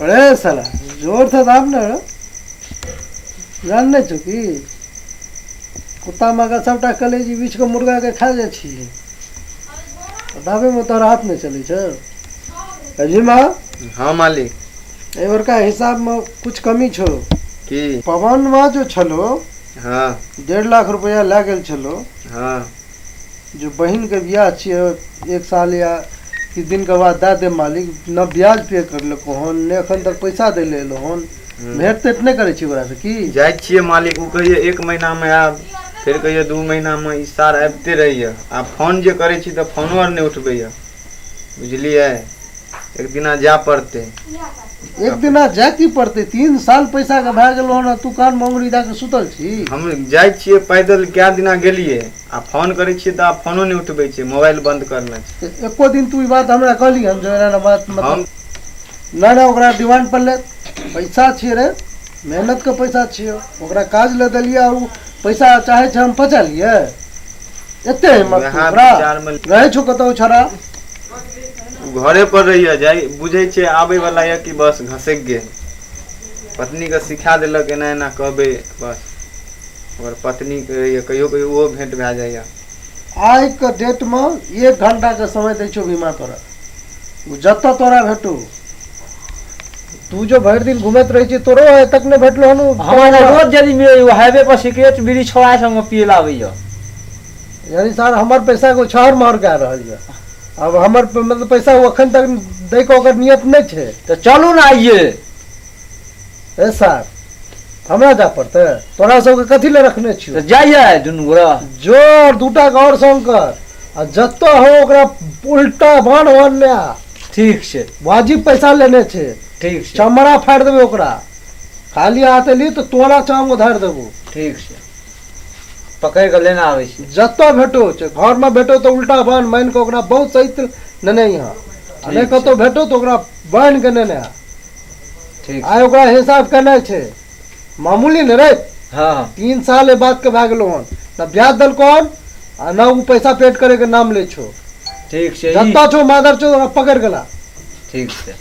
अरे साला जोर से दाब ना जानने छो कि कुत्ता मगा सबटा कलेजी बीच को मुर्गा के खा जाइ छी दाबे में तोहर हाथ नहीं चली छ अजीमा। हाँ मालिक। एबर का हिसाब में कुछ कमी छो की पवन में जो छलो हाँ 1.5 लाख रुपया ला गेल छलो। हाँ जो बहन के ब्याह छिए 1 साल या किछ दिन के बाद दे दे मालिक न ब्याज पे कर लको हन ने एखन तक पैसा दे ले लो हन भेट तेट नहीं करे छी ओकरा से की जाय छिए मालिक उ कहिए 1 महीना में आब फिर कहिए 2 महीना में ई सार आबते रहिए आ फोन जे करे छी त फोनो आर नहीं उठबैया बुझलिए एक दिना जा पड़ते एक दिना जाय की पड़ते 3 साल पैसा के भाग गेलो हन तू कान मंगरी दा के सुतल छी। हम जाय छिए पैदल क्या दिना गेलिए आ फोन करे छी त आप फोनो नहीं उठबै छी मोबाइल बंद करना छी। एको दिन तू ई बात हमरा कहली हम जो ना बात मतलब ना ओकरा डिमांड पर ले पैसा छिए रे मेहनत के पैसा छिए ओकरा काज ले देलिए उ पैसा चाहे छ हम पचा लिए एते हिम्मत ओकरा रहे छो कतौ छरा घरे पर रहिए जाय बुझे छे आबे वाला है कि बस घसक गे पत्नी के सिखा देलक एना एना कहबे बस और पत्नी के कहियो कहियो वो भेंट भे जाइए। आज के डेट में 1 घंटा के समय दै छो बीमा तोरा जत तोरा भेटू तू जो भर दिन घूमत रही छी तोरो तक ने भेटलो हनु हमारा रोज जदी मिले हाईवे पर सिगरेट बीड़ी छोड़ा संग पिए लावैया यानी सर हमर पैसा को छहर मार के आ रहल है अब हमर मतलब पैसा अखन तक दै के ओकर नियत नहीं छे तो चलू ना आइए ए सर हमरा जा पड़ते तोरा सब के कथि ले रखने छियो तो जाइए दुनू गोरा जोर दूटा गौर शंकर आ जत्तो हो ओकरा उल्टा बाण वन्या ठीक छे वाजिब पैसा लेने छे ठीक छे चमड़ा फाड़ देबे ओकरा खाली हाथ ली तो तोरा चाम उधार देबो ठीक छे पकड़ के लेना आवे छी जत्तो भेटो छे घर में भेटो तो उल्टा बाण मान के ओकरा बहुत सही नेने यहाँ अने कतो भेटो तो ओकरा बाण के नेने ठीक आय ओकरा हिसाब करना छे मामूली न रे। हां 3 साल बाद के भागलो हन न ब्याज दल कौन आ न उ पैसा पेड करे के नाम ले छो ठीक छे जत्ता छो मादर छो पकड़ गेला ठीक छे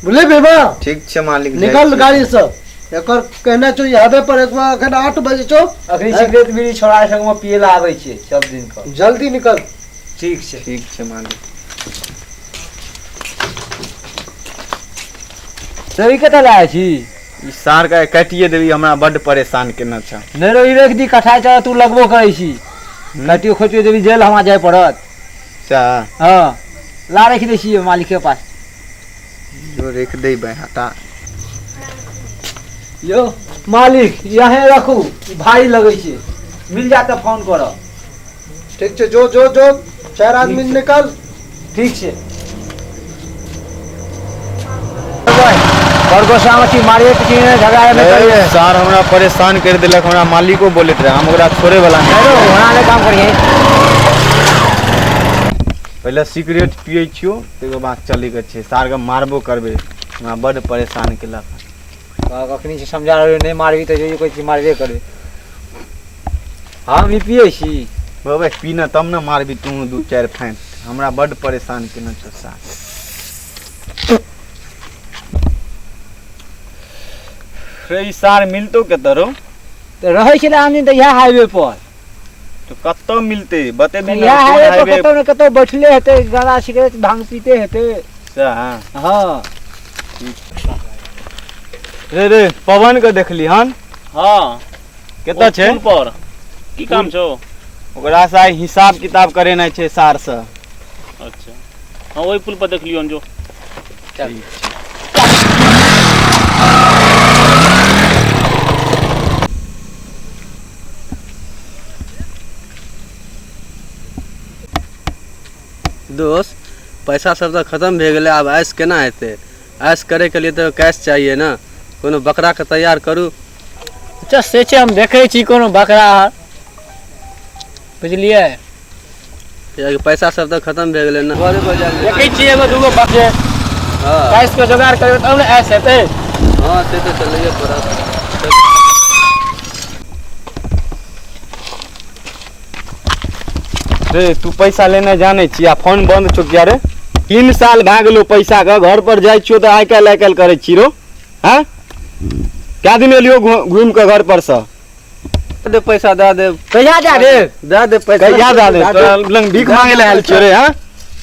बोले बेबा ठीक छे मालिक निकल गाड़ी सब एकर कहना छो हाईवे पर एक बार अखन 8 बजे छो अखनी सिगरेट बीड़ी छोड़ा संग में पिए ला आवे छे सब दिन का जल्दी निकल ठीक छे मालिक। सही कत लाए छी ई सार का काटिए देबी हमरा बड परेशान केना छ नै रो ई रेख दी कठाय छ तू लगबो करे छी काटियो खोटियो देबी जेल हमरा जाय पड़त चा हां ला रख दे छी मालिक के पास जो रख दे बे हटा यो मालिक यहीं रखू भारी लगे छे मिल जात तो फोन करो ठीक छे जो जो जो 4 आदमी निकल ठीक छे बरगोसामती मारिए कि झगड़ा में करे सार हमरा परेशान कर देलक हमरा मालिको बोलत रहे हम ओकरा छोड़े वाला नहीं रो होना ले काम करिए पहले सिगरेट पिए छियो तेके बाद चले के छे सार के मारबो करबे हमरा बड परेशान केलक कखनी से समझा रहे नहीं मारबी तो जो कोई चीज मारबे करे हम ही पिए छी बाबा पीना तब न मारबी तू 2-4 फाइन हमरा बड परेशान केना छ सार रे सार मिलतो के तरो तो रहे छले आदमी तो यह हाईवे पर तो कत्तो मिलते बते दिन यह हाईवे पर कतो न कतो बैठले हेते गाना सिगरेट भांग पीते हेते हां रे पवन के देखली हन हां केता छे पर की काम छो ओकरा से हिसाब किताब करेना छे सार से। अच्छा हां ओई पुल पर देख लियो जो चल दोस्त पैसा सब तो खत्म भे गेले अब ऐश केना हेते ऐश करे के लिए तो कैश चाहिए ना कोनो बकरा के तैयार करू अच्छा से छे हम देखे छी कोनो बकरा बुझलिए या पैसा सब तो खत्म भे गेले ना देखे छी एगो दूगो बकरे हां कैश के जुगाड़ करबे तब न ऐश हेते हां से तो चलिए पड़ा रे तू पैसा लेने जाने छी आ फोन बंद छो क्या रे 3 साल भए गेलो पैसा के घर पर जाइ छियो तऽ आइ काल्हि करै छी रो हैं क्या दिन एलियो घूम के घर पर से दे पैसा दे दे कहिया जा रे दे दे पैसा कहिया दे दे तोरा लंग भीख मांगे ले आयल छियो रे हैं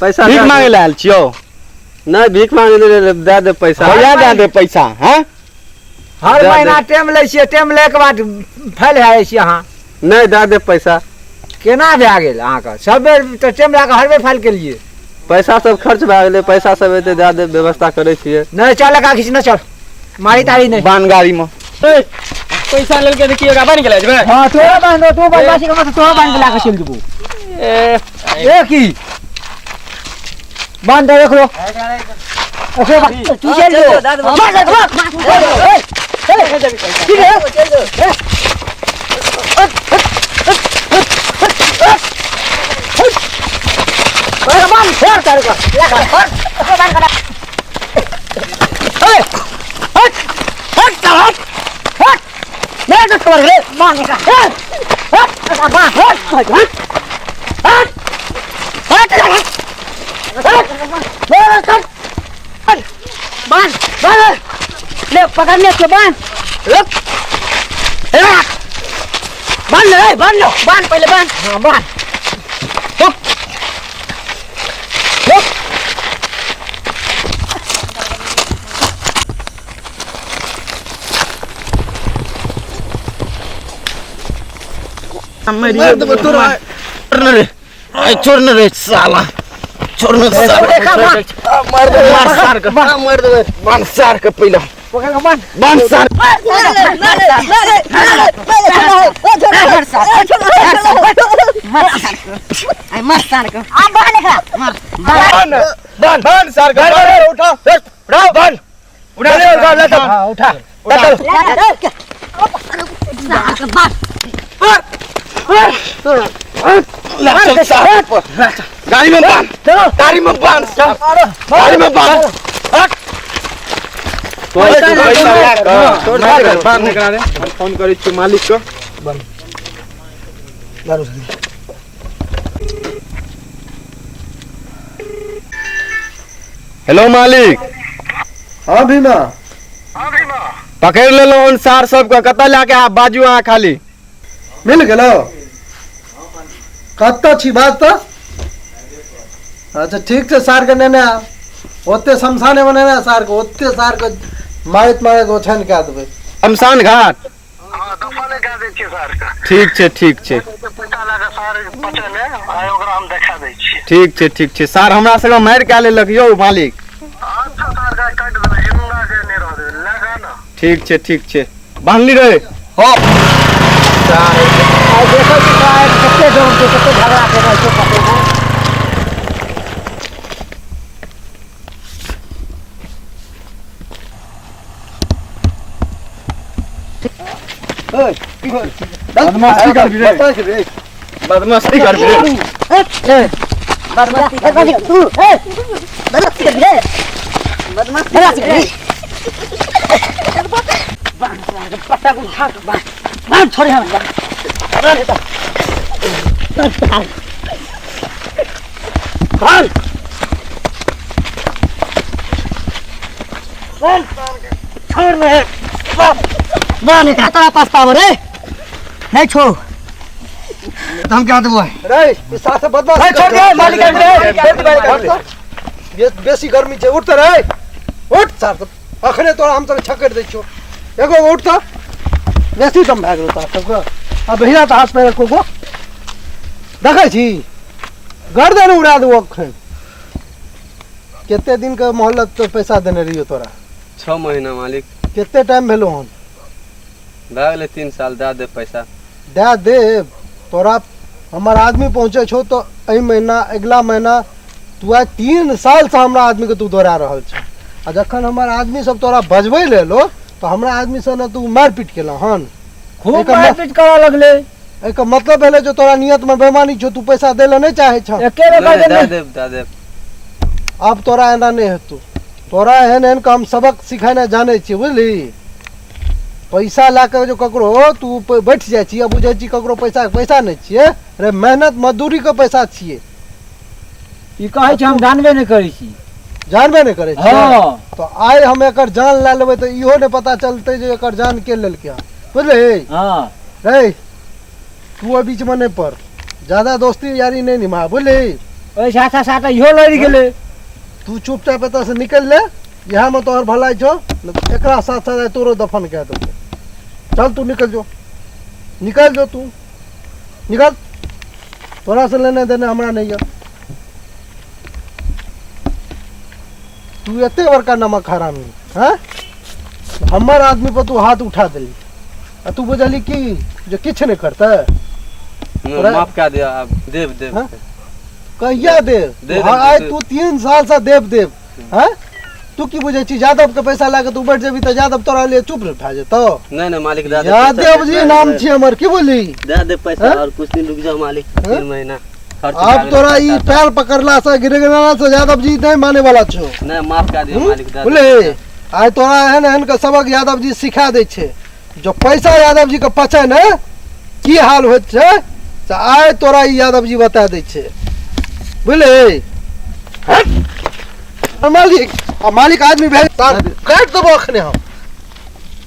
पैसा भीख मांगे ले आयल छियो नहीं भीख मांगे दे दे पैसा कहिया दे दे पैसा हैं हर दे महीना टाइम लै छियै टाइम लै के बाद फैल है छी अहाँ नहीं दे दे पैसा केना भए गेल अहाँके सब बेर तऽ टाइम लए कऽ हर बेर फाइल केलियै पैसा सब खर्च भए गेलै पैसा सब एते दे दे व्यवस्था करै छियै नहीं चल का खींच न चल मारी तारी नहीं बान गाड़ी में पैसा लेके देखिए बांध के ले जेबै हाँ तोरा बांध दो, तू बदमाशी कर मत तोरा बांध के लाके चल जेबू ए की बांध दे देख लो ओके तू चल जो बांध फेर कर लगा बांध कर मैं तो कर रे मांगे का बांध ले पकड़ने के बांध बांध ले बांध लो बांध पहले बांध हाँ बांध छोड़ने रे साला छोड़ने मार दे बांध सार के पहले बांध सार बांध सार के उठा बांध उठा गाड़ी में बांध गाड़ी में बांध गाड़ी में बांध बांध निकला रे फोन करी छी मालिक को हेलो मालिक हाँ भीमा पकड़ लेलो अनुसार सबके कतऽ लाके आप बाजू अहाँ खाली मिल गेलो कत छी बात तो अच्छा ठीक छै सार के नेने आ ओते शमशाने में नेने सार के ओते सार के मारैत ओछन कए देबै शमशान घाट हाँ दफने कए दै छियै सर के ठीक छै ठीक छै पैसा लए कऽ सर बचल है ओकरा हम देखा दै छियै ठीक छै सर हमरा संगे मारि कए लेलक यौ मालिक अच्छा सर का काटि देबै हिंगा के नहि रह देबै लगा ना ठीक छै बांधली रे हो देखो कितने जोर से कितने झगड़ा कर रहे हो पते हैं बदमाशी कर रे बदमाशी कर रे बदमाशी कर तू बदमाशी कर रे बदमाशी कर रे पट्टा को उठा बांध छोड़े हम छोड़ रहे नहीं तेरा पछतावा रे नहीं छोड़ हम क्या देबो रे इस साथ बदमाशी छोड़ दे मालिक बेसी गर्मी छै उठ रे उठ सार अखने तोरा हम सब छकड़ दै छियो एगो उठ त बेसी दम भए गेलो तोरा सबके अब हिरा त हाथ पैर को देखै छी गर्दन उड़ा दू अखन केते दिन के मोहलत तो पैसा देने रहियो तोरा 6 महीना मालिक केते टाइम भेलो हन भए गेलै 3 साल दे दे पैसा दे दे तोरा हमर आदमी पहुंचे छो तो एहि महीना अगला महीना तू आज 3 साल से हमरा आदमी के तू दोहरा रहल छ आ जखन हमर आदमी सब तोरा बजबै लेलो तो हमरा आदमी से न तू मारपीट केला हन खूब मारपीट करा लगले एकर मतलब भेलै जो तोरा नियत में बेईमानी छौ तू पैसा देले नहीं चाहे छ एके बेर कर दे दे अब तोरा एना नहीं हेतौ तोरा एहन का हम सबक सिखाना जाने छी बुझली पैसा लाके जो ककरो तू बैठ जाइ छी बुझै छी ककरो पैसा नहीं छिए रे मेहनत मजदूरी के पैसा छिए ई कहै छै हम जानबे नहि करै छी। जानबे नहीं करे छियै? हाँ तो आइ हम एकर जान ला लेबै तो इहो नहीं पता चलते जे एकर जान के लेलकै हन। बुझली हाँ रे, तू ओहि बीच में नहीं पड़, ज्यादा दोस्ती यारी नहीं निभा। बुझली ओहि साथा साथा इहो लड़ि गेलै। तू चुपचाप एतऽ से निकल ले, यहाँ में तोहर भलाई छो, एकरा साथ साथ तोरो दफन कह देबो। चल तू निकल जो, निकल जो, तू निकल, तोरा से लेने देने हमरा नहीं है। तू एते बड़का नमक हरामी हैं, हमर आदमी पर तू हाथ उठा दिली आ तू बुझली कि जो किछ नहीं करता। माफ कर दिया आप, देव देव हाँ? कहिया देव? देव, हाँ, आइ देव। तू 3 साल से देव देव हैं? तू की बुझे छी यादव के पैसा लाके तू बैठ जेबी तो यादव तोरा लिए चुप रह उठा जेतो। नहीं मालिक दे दे यादव जी नाम छी हमर, की बोली? दे दे पैसा हाँ? और कुछ दिन रुक जाओ मालिक, हाँ? 3 महीना खर्च अब तोरा ई पैर पकड़ला से गिरगिराना से यादव जी नहीं माने वाला छो। नहीं माफ कर दिया मालिक, दे दे बोले आइ तोरा एहन एहन के सबक यादव जी सिखा दे छे। जो पैसा यादव जी के पचे ने की हाल होत छे से आइ तोरा ई यादव जी बता दे छे। बुझले मालिक, मालिक आदमी भेज काट देबो अखने हम।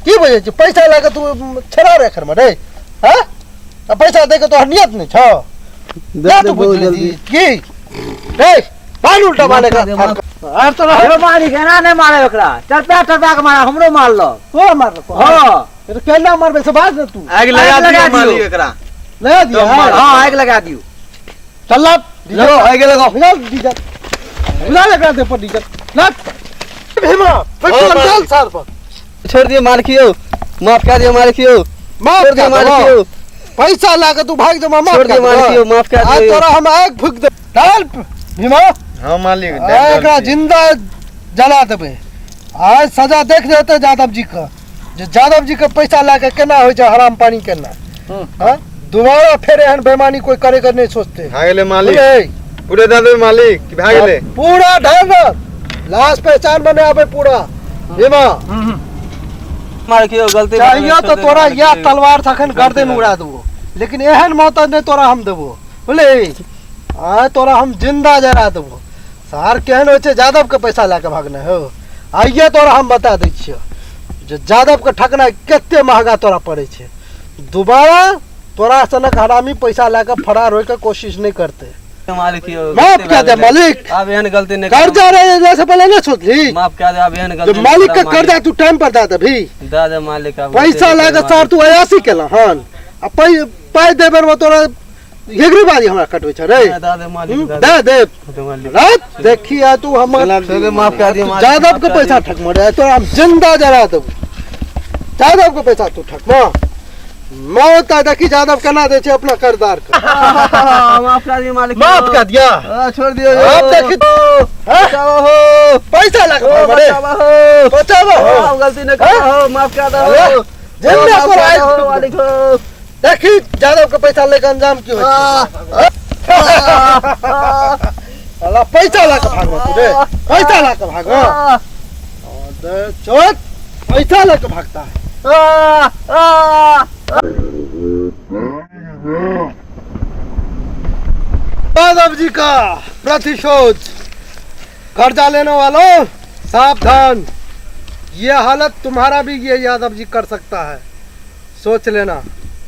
की बुझे छी पैसा लाके तू छरा रे खर में रे, हां? आ पैसा दे के तोहर नियत नहीं छो? दे तू बुझ जल्दी की रे, बाल उल्टा मारे का और तोरा अरे मालिक एना नहीं मारे ओकरा, चरपा चरपा के मारा, हमरो मार लो। तो मार लो। हाँ ये तो केला मारबे से बात ना तू आग लगा दिया मालिक एकरा। लगा दिया। हाँ आग लगा दियो। चल ला लो, आगे लगाओ। डीजल बुला लगा दे पर डीजल ना भीमा पेट्रोल डाल सार पर। छोड़ दिए मालिकियो, माफ कर दिया मालिकियो, माफ छोड़ दिया कर मालिकियो, पैसा लाके तू भाग दे, माफ छोड़ दिया मालिकियो, माफ कर आज दिया। तोरा हम आग फूक दे। डाल भीमा, हाँ मालिक एकरा जिंदा जला देबे। आज सजा देख जेते यादव जी का, जे यादव जी के पैसा लाके केना होय छै हराम पानी केना। हां दोबारा फिर एहन बेईमानी कोई करेगा नहीं सोचते। भागले मालिक, बुझले? पूरे दादे मालिक कि भागले पूरा ढंग लाश पहचान बने आवे पूरा। भीमा मालिकियो गलती चाहिए तो तोरा या तलवार सखन गर्दन उड़ा देबो, लेकिन एहन मौत नहीं तोरा हम देबो। बोले आ तोरा हम जिंदा जरा देबो। सार केहन होय छै यादव के पैसा लाके भागना हो। आइए तोरा हम बता दै छियो जे यादव के ठकना कते महंगा तोरा पड़े छै। दोबारा तोरा सनक हरामी पैसा लाके फरार होय के कोशिश नहीं करते। मालिकियो, माफ कर दे मालिक, अब एहन गलती नहीं कर्जा रहे से पहले नहीं सोच ली। माफ कर दे, अब एहन जो गलती मालिक का कर्जा तू टाइम पर दे दे भी। दे दे मालिक, अब पैसा लाके सर तू अयासी केला हन आ पाई देबे में तोरा हेगरी बाजी हमरा कटवे छ रे। दे दे मालिक, दे दे दे मालिक, रात देखिए तू हम माफ कर दिया मालिक, यादव के पैसा ठक मरे तो हम जिंदा जरा देबो। यादव के पैसा तू ठक मौत आ देखी यादव केना दे छै अपना कर्जदार के। माफ कर दिया मालिक, माफ कर दिया, छोड़ दियो, अब देखी बचाओ हो, पैसा लाके मरे बचाओ हो, बचाओ गलती नहीं करो, माफ कर दो, जिंदा माफ पर कर आए दो मालिक हो। देखी यादव के पैसा लेके अंजाम क्यों है। अल्लाह पैसा लाके भागो तू रे, पैसा लाके भागो। और चोट पैसा लेके भागता है। यादव जी का प्रतिशोध। कर्जा लेने वालों सावधान, ये हालत तुम्हारा भी ये यादव जी कर सकता है, सोच लेना।